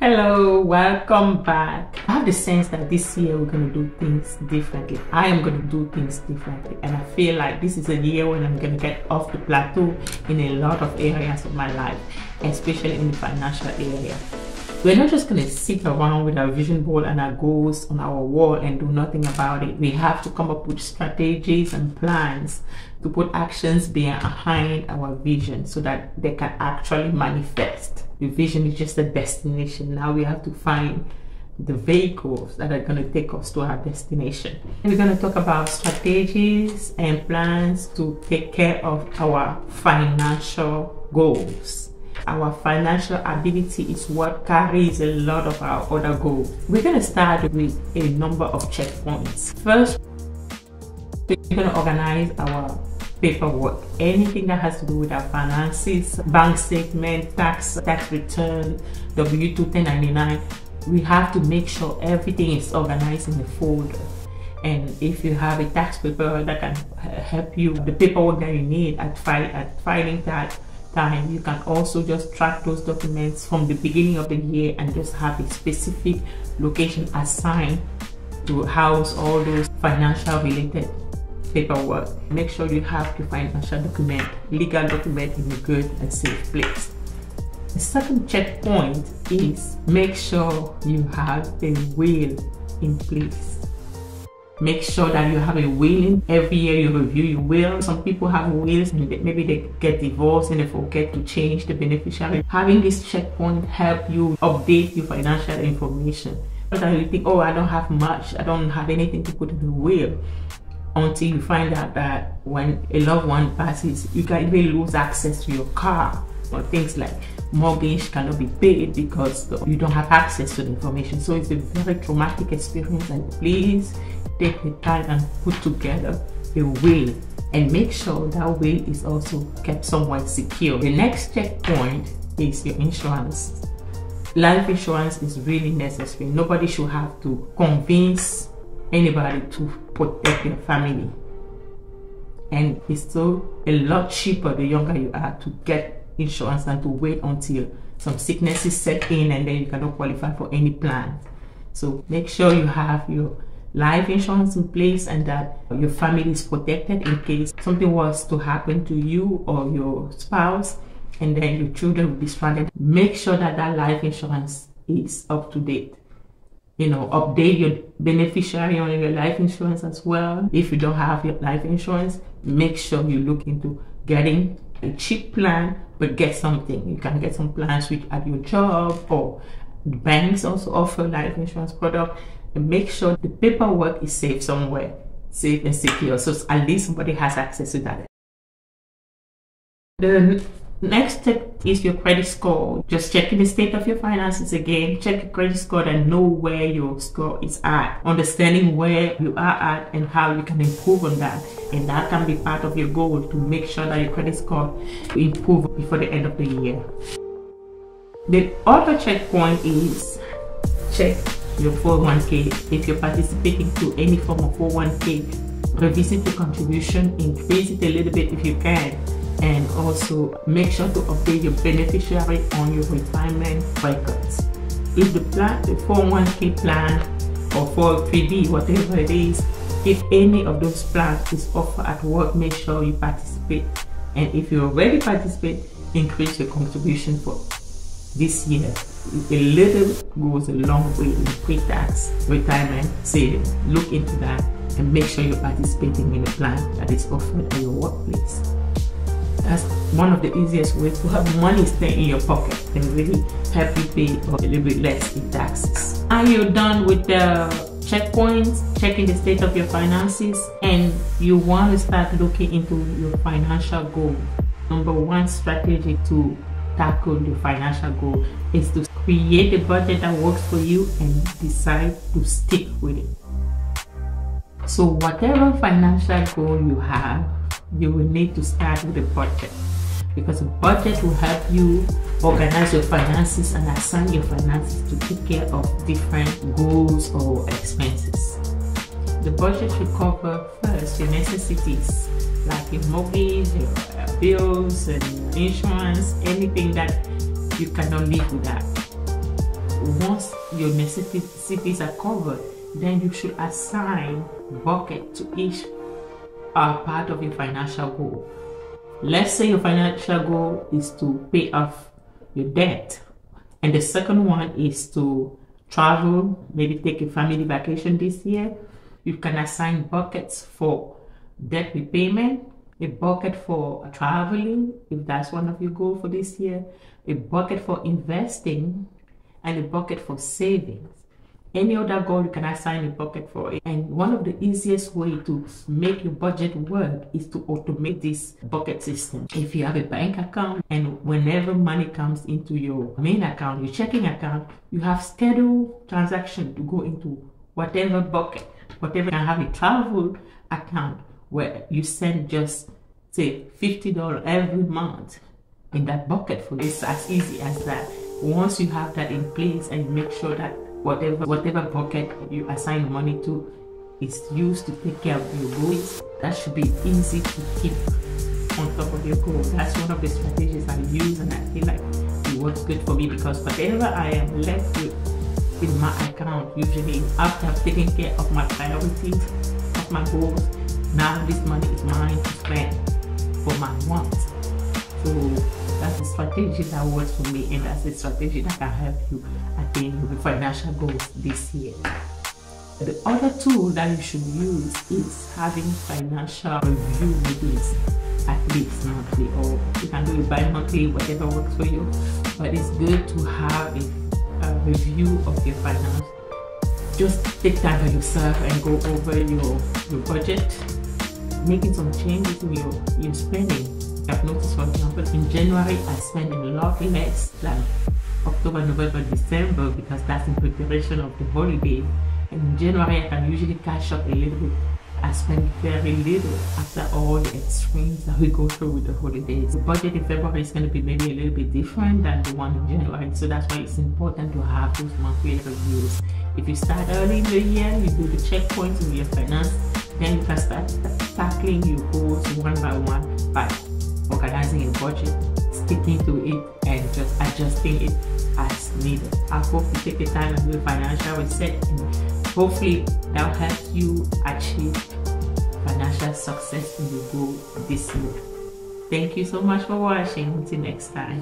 Hello, welcome back. I have the sense that this year we're going to do things differently. I am going to do things differently, and I feel like this is a year when I'm going to get off the plateau in a lot of areas of my life, especially in the financial area. We're not just going to sit around with our vision board and our goals on our wall and do nothing about it. We have to come up with strategies and plans to put actions behind our vision so that they can actually manifest. The vision is just a destination. Now we have to find the vehicles that are going to take us to our destination. We're going to talk about strategies and plans to take care of our financial goals. Our financial ability is what carries a lot of our other goals. We're going to start with a number of checkpoints. First, we're going to organize our paperwork. Anything that has to do with our finances, bank statement, tax return, W-2, 1099, we have to make sure everything is organized in a folder. And if you have a tax paper that can help you, the paperwork that you need at filing that time, you can also just track those documents from the beginning of the year and just have a specific location assigned to house all those financial related paperwork. Make sure you have the financial document, legal document in a good and safe place. The second checkpoint is make sure you have a will in place. Make sure that you have a will. Every year you review your will. Some people have wills and maybe they get divorced and they forget to change the beneficiary. Having this checkpoint help you update your financial information. Sometimes you think, oh, I don't have much, I don't have anything to put in the will, until you find out that when a loved one passes, you can even lose access to your car, or things like mortgage cannot be paid because you don't have access to the information. So it's a very traumatic experience, and please take the time and put together a will and make sure that will is also kept somewhat secure. The next checkpoint is your insurance. Life insurance is really necessary. Nobody should have to convince anybody to protect their family, and it's still a lot cheaper the younger you are to get insurance than to wait until some sicknesses set in and then you cannot qualify for any plan. So make sure you have your life insurance in place and that your family is protected in case something was to happen to you or your spouse and then your children will be stranded. Make sure that that life insurance is up to date. You know, update your beneficiary on your life insurance as well. If you don't have your life insurance, make sure you look into getting a cheap plan, but get something. You can get some plans which at your job, or the banks also offer life insurance product. And make sure the paperwork is safe somewhere, safe and secure, so at least somebody has access to that. The next step is your credit score. Just checking the state of your finances again. Check your credit score and know where your score is at. Understanding where you are at and how you can improve on that. And that can be part of your goal, to make sure that your credit score will improve before the end of the year. The other checkpoint is check your 401k. If you're participating to any form of 401k, revisit your contribution, increase it a little bit if you can. And also make sure to update your beneficiary on your retirement records. If the plan, the 401k plan or 403b, whatever it is, if any of those plans is offered at work, make sure you participate. And if you already participate, increase your contribution for this year. A little goes a long way in pre-tax retirement savings. Look into that and make sure you're participating in a plan that is offered at your workplace. That's one of the easiest ways to have money stay in your pocket and really help you pay a little bit less in taxes. Now you're done with the checkpoints, checking the state of your finances, and you want to start looking into your financial goal. Number one strategy to tackle the financial goal is to create a budget that works for you and decide to stick with it. So whatever financial goal you have, you will need to start with a budget, because a budget will help you organize your finances and assign your finances to take care of different goals or expenses. The budget should cover first your necessities, like your mortgage, your bills and insurance, anything that you cannot live without. once your necessities are covered, then you should assign bucket to each part of your financial goal. Let's say your financial goal is to pay off your debt, and the second one is to travel, maybe take a family vacation this year. You can assign buckets for debt repayment, a bucket for traveling, if that's one of your goals for this year, a bucket for investing, and a bucket for savings. Any other goal you can assign a bucket for it. And one of the easiest way to make your budget work is to automate this bucket system. If you have a bank account, and whenever money comes into your main account, your checking account, you have scheduled transaction to go into whatever bucket. Whatever, you can have a travel account where you send just say $50 every month in that bucket for you. It's as easy as that. Once you have that in place and you make sure that whatever bucket you assign money to is used to take care of your goals, that should be easy to keep on top of your goal. That's one of the strategies I use, and I feel like it works good for me, because whatever I am left with in my account, usually after I've taken care of my priorities, of my goals, now this money is mine to spend for my wants. So that's the strategy that works for me, and that's the strategy that can help you attain your financial goals this year. The other tool that you should use is having financial review meetings, at least monthly, or you can do it bi-monthly, whatever works for you. But it's good to have a review of your finance. Just take time for yourself and go over your budget, making some changes in your spending. I've noticed, for example, in January I spend a lot less than October, November, December, because that's in preparation of the holiday. And in January I can usually catch up a little bit. I spend very little after all the extremes that we go through with the holidays. The budget in February is going to be maybe a little bit different than the one in January, so that's why it's important to have those monthly reviews. If you start early in the year, you do the checkpoints in your finance, then you can start tackling your goals one by one by organizing a budget, sticking to it, and just adjusting it as needed. I hope you take the time and do a financial reset, and hopefully that will help you achieve financial success in your goal this year. Thank you so much for watching. Until next time.